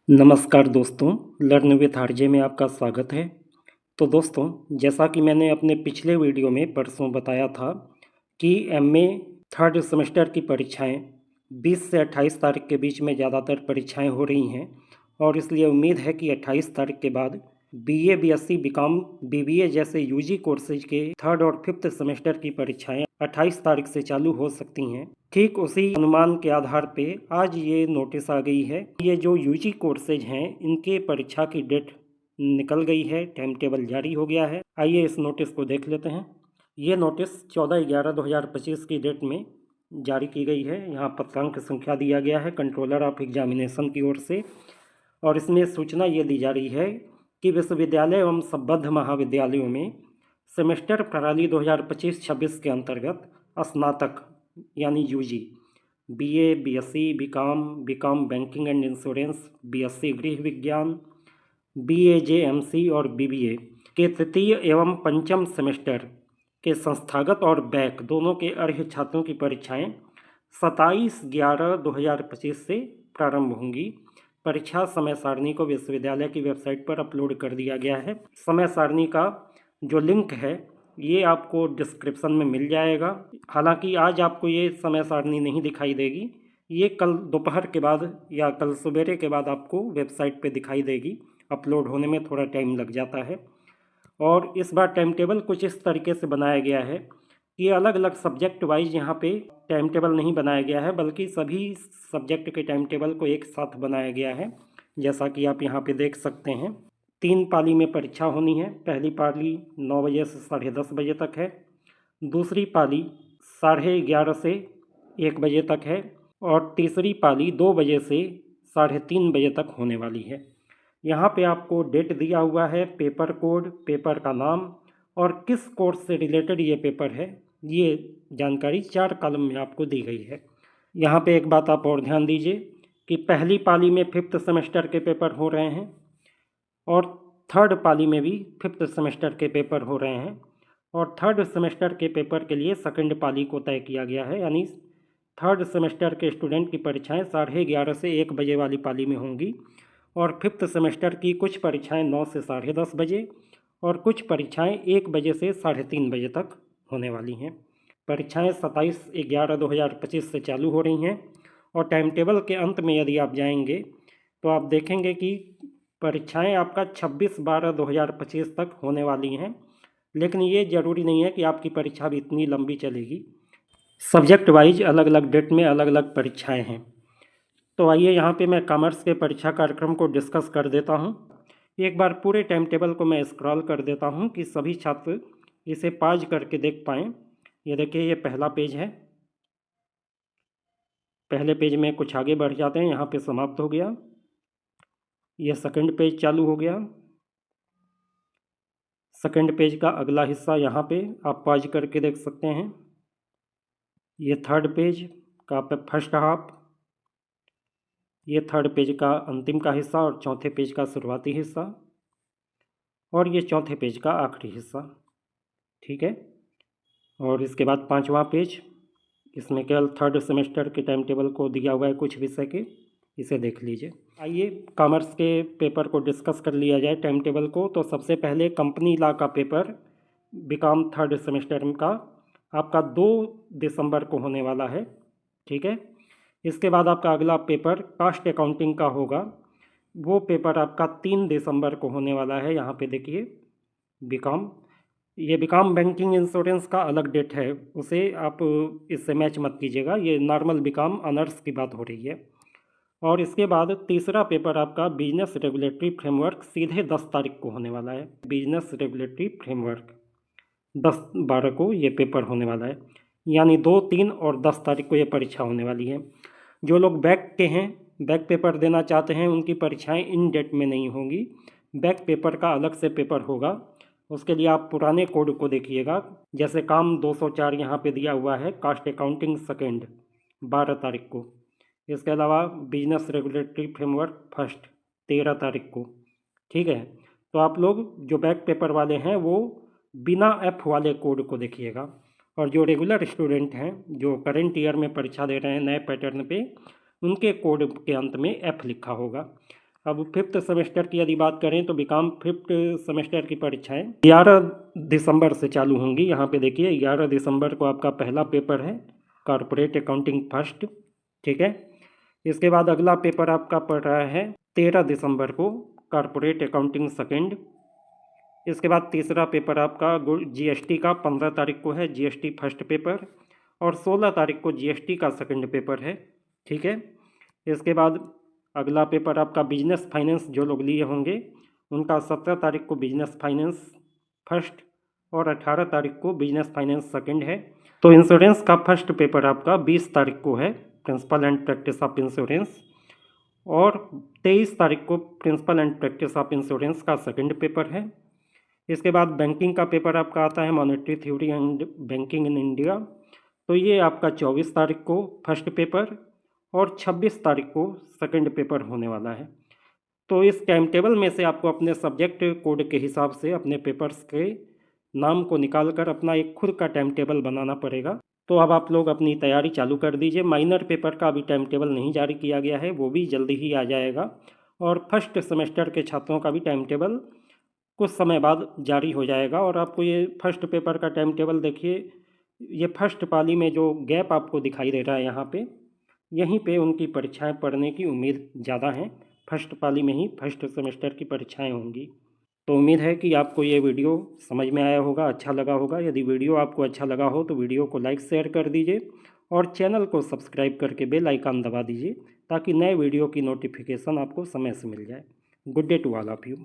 नमस्कार दोस्तों, learn with RJ में आपका स्वागत है। तो दोस्तों, जैसा कि मैंने अपने पिछले वीडियो में परसों बताया था कि एमए थर्ड सेमेस्टर की परीक्षाएं 20 से 28 तारीख के बीच में ज़्यादातर परीक्षाएं हो रही हैं और इसलिए उम्मीद है कि 28 तारीख के बाद बीए, बीएससी, बीकॉम, बीबीए जैसे यूजी कोर्सेज के थर्ड और फिफ्थ सेमेस्टर की परीक्षाएं 28 तारीख से चालू हो सकती हैं। ठीक उसी अनुमान के आधार पे आज ये नोटिस आ गई है। ये जो यूजी कोर्सेज हैं इनके परीक्षा की डेट निकल गई है, टाइम टेबल जारी हो गया है। आइए इस नोटिस को देख लेते हैं। ये नोटिस 14/11/2025 की डेट में जारी की गई है। यहाँ पत्रांक संख्या दिया गया है कंट्रोलर ऑफ एग्जामिनेशन की ओर से, और इसमें सूचना ये दी जा रही है कि विश्वविद्यालय एवं संबद्ध महाविद्यालयों में सेमेस्टर प्रणाली 2025-26 के अंतर्गत स्नातक यानी UG, BA, BSc, BCom banking and insurance, BSc गृह विज्ञान, बीएजेएमसी और बीबीए के तृतीय एवं पंचम सेमेस्टर के संस्थागत और बैक दोनों के अर्ह छात्रों की परीक्षाएं 27/11/2025 से प्रारंभ होंगी। परीक्षा समय सारणी को विश्वविद्यालय की वेबसाइट पर अपलोड कर दिया गया है। समय सारणी का जो लिंक है ये आपको डिस्क्रिप्शन में मिल जाएगा। हालांकि आज आपको ये समय सारणी नहीं दिखाई देगी, ये कल दोपहर के बाद या कल सवेरे के बाद आपको वेबसाइट पे दिखाई देगी। अपलोड होने में थोड़ा टाइम लग जाता है। और इस बार टाइम टेबल कुछ इस तरीके से बनाया गया है कि अलग अलग सब्जेक्ट वाइज यहाँ पे टाइम टेबल नहीं बनाया गया है, बल्कि सभी सब्जेक्ट के टाइम टेबल को एक साथ बनाया गया है। जैसा कि आप यहाँ पे देख सकते हैं, 3 पाली में परीक्षा होनी है। पहली पाली 9 बजे से 10:30 बजे तक है, दूसरी पाली 11:30 से 1 बजे तक है, और तीसरी पाली 2 बजे से 3:30 बजे तक होने वाली है। यहाँ पे आपको डेट दिया हुआ है, पेपर कोड, पेपर का नाम और किस कोर्स से रिलेटेड ये पेपर है, ये जानकारी 4 कॉलम में आपको दी गई है। यहाँ पे एक बात आप और ध्यान दीजिए कि पहली पाली में फिफ्थ सेमेस्टर के पेपर हो रहे हैं और थर्ड पाली में भी फिफ्थ सेमेस्टर के पेपर हो रहे हैं, और थर्ड सेमेस्टर के पेपर के लिए सेकंड पाली को तय किया गया है। यानी थर्ड सेमेस्टर के स्टूडेंट की परीक्षाएं 11:30 से 1 बजे वाली पाली में होंगी, और फिफ्थ सेमेस्टर की कुछ परीक्षाएं 9 से 10:30 बजे और कुछ परीक्षाएं 1 बजे से 3:30 बजे तक होने वाली हैं। परीक्षाएं 27/11/2025 से चालू हो रही हैं, और टाइम टेबल के अंत में यदि आप जाएंगे तो आप देखेंगे कि परीक्षाएं आपका 26/12/2025 तक होने वाली हैं। लेकिन ये ज़रूरी नहीं है कि आपकी परीक्षा भी इतनी लंबी चलेगी। सब्जेक्ट वाइज अलग अलग डेट में अलग अलग परीक्षाएं हैं। तो आइए यहाँ पे मैं कॉमर्स के परीक्षा कार्यक्रम को डिस्कस कर देता हूँ। एक बार पूरे टाइम टेबल को मैं स्क्रॉल कर देता हूँ कि सभी छात्र इसे पॉज करके देख पाएँ। ये देखिए, ये पहला पेज है। पहले पेज में कुछ आगे बढ़ जाते हैं, यहाँ पे समाप्त हो गया। ये सेकंड पेज चालू हो गया। सेकंड पेज का अगला हिस्सा यहाँ पे आप पॉज करके देख सकते हैं। ये थर्ड पेज का फर्स्ट हाफ, ये थर्ड पेज का अंतिम का हिस्सा और चौथे पेज का शुरुआती हिस्सा, और ये चौथे पेज का आखिरी हिस्सा। ठीक है। और इसके बाद 5वां पेज, इसमें केवल थर्ड सेमेस्टर के टाइम टेबल को दिया हुआ है कुछ विषय के, इसे देख लीजिए। आइए कॉमर्स के पेपर को डिस्कस कर लिया जाए, टाइम टेबल को। तो सबसे पहले कंपनी लॉ का पेपर बीकॉम थर्ड सेमेस्टर का आपका 2 दिसंबर को होने वाला है। ठीक है। इसके बाद आपका अगला पेपर कास्ट अकाउंटिंग का होगा, वो पेपर आपका 3 दिसंबर को होने वाला है। यहाँ पे देखिए बीकॉम, ये बीकॉम बैंकिंग इंश्योरेंस का अलग डेट है, उसे आप इससे मैच मत कीजिएगा, ये नॉर्मल बीकॉम ऑनर्स की बात हो रही है। और इसके बाद तीसरा पेपर आपका बिजनेस रेगुलेटरी फ्रेमवर्क सीधे 10 तारीख को होने वाला है। बिजनेस रेगुलेटरी फ्रेमवर्क 10/12 को ये पेपर होने वाला है, यानी 2, 3 और 10 तारीख को ये परीक्षा होने वाली है। जो लोग बैक के हैं, बैक पेपर देना चाहते हैं, उनकी परीक्षाएं इन डेट में नहीं होंगी। बैक पेपर का अलग से पेपर होगा, उसके लिए आप पुराने कोड को देखिएगा। जैसे काम 204 यहाँ पे दिया हुआ है, कास्ट अकाउंटिंग सेकेंड 12 तारीख को। इसके अलावा बिजनेस रेगुलेटरी फ्रेमवर्क फर्स्ट 13 तारीख को। ठीक है। तो आप लोग जो बैक पेपर वाले हैं वो बिना एफ वाले कोड को देखिएगा, और जो रेगुलर स्टूडेंट हैं जो करंट ईयर में परीक्षा दे रहे हैं नए पैटर्न पे, उनके कोड के अंत में एफ लिखा होगा। अब फिफ्थ सेमेस्टर की यदि बात करें तो बीकॉम फिफ्थ सेमेस्टर की परीक्षाएं 11 दिसंबर से चालू होंगी। यहाँ पे देखिए 11 दिसंबर को आपका पहला पेपर है कॉर्पोरेट अकाउंटिंग फर्स्ट, ठीक है। इसके बाद अगला पेपर आपका पड़ रहा है 13 दिसंबर को कॉर्पोरेट अकाउंटिंग सेकेंड। इसके बाद तीसरा पेपर आपका जीएसटी का 15 तारीख को है जीएसटी फर्स्ट पेपर, और 16 तारीख को जीएसटी का सेकंड पेपर है, ठीक है। इसके बाद अगला पेपर आपका बिजनेस फाइनेंस जो लोग लिए होंगे उनका 17 तारीख को बिजनेस फाइनेंस फर्स्ट और 18 तारीख को बिजनेस फाइनेंस सेकंड है। तो इंश्योरेंस का फर्स्ट पेपर आपका 20 तारीख को है principal and practice of insurance, और 23 तारीख को principal and practice of insurance का सेकंड पेपर है। इसके बाद बैंकिंग का पेपर आपका आता है monetary theory and banking in India, तो ये आपका 24 तारीख को फर्स्ट पेपर और 26 तारीख को सेकंड पेपर होने वाला है। तो इस टाइम टेबल में से आपको अपने सब्जेक्ट कोड के हिसाब से अपने पेपर्स के नाम को निकाल कर अपना एक खुद का टाइम टेबल बनाना पड़ेगा। तो अब आप लोग अपनी तैयारी चालू कर दीजिए। माइनर पेपर का अभी टाइम टेबल नहीं जारी किया गया है, वो भी जल्दी ही आ जाएगा, और फर्स्ट सेमेस्टर के छात्रों का भी टाइम टेबल कुछ समय बाद जारी हो जाएगा। और आपको ये फर्स्ट पेपर का टाइम टेबल देखिए, ये फर्स्ट पाली में जो गैप आपको दिखाई दे रहा है यहाँ पे, यहीं पे उनकी परीक्षाएं पढ़ने की उम्मीद ज़्यादा है। फर्स्ट पाली में ही फर्स्ट सेमेस्टर की परीक्षाएं होंगी। तो उम्मीद है कि आपको ये वीडियो समझ में आया होगा, अच्छा लगा होगा। यदि वीडियो आपको अच्छा लगा हो तो वीडियो को लाइक शेयर कर दीजिए और चैनल को सब्सक्राइब करके बेल आइकन दबा दीजिए ताकि नए वीडियो की नोटिफिकेशन आपको समय से मिल जाए। Good day to all of you.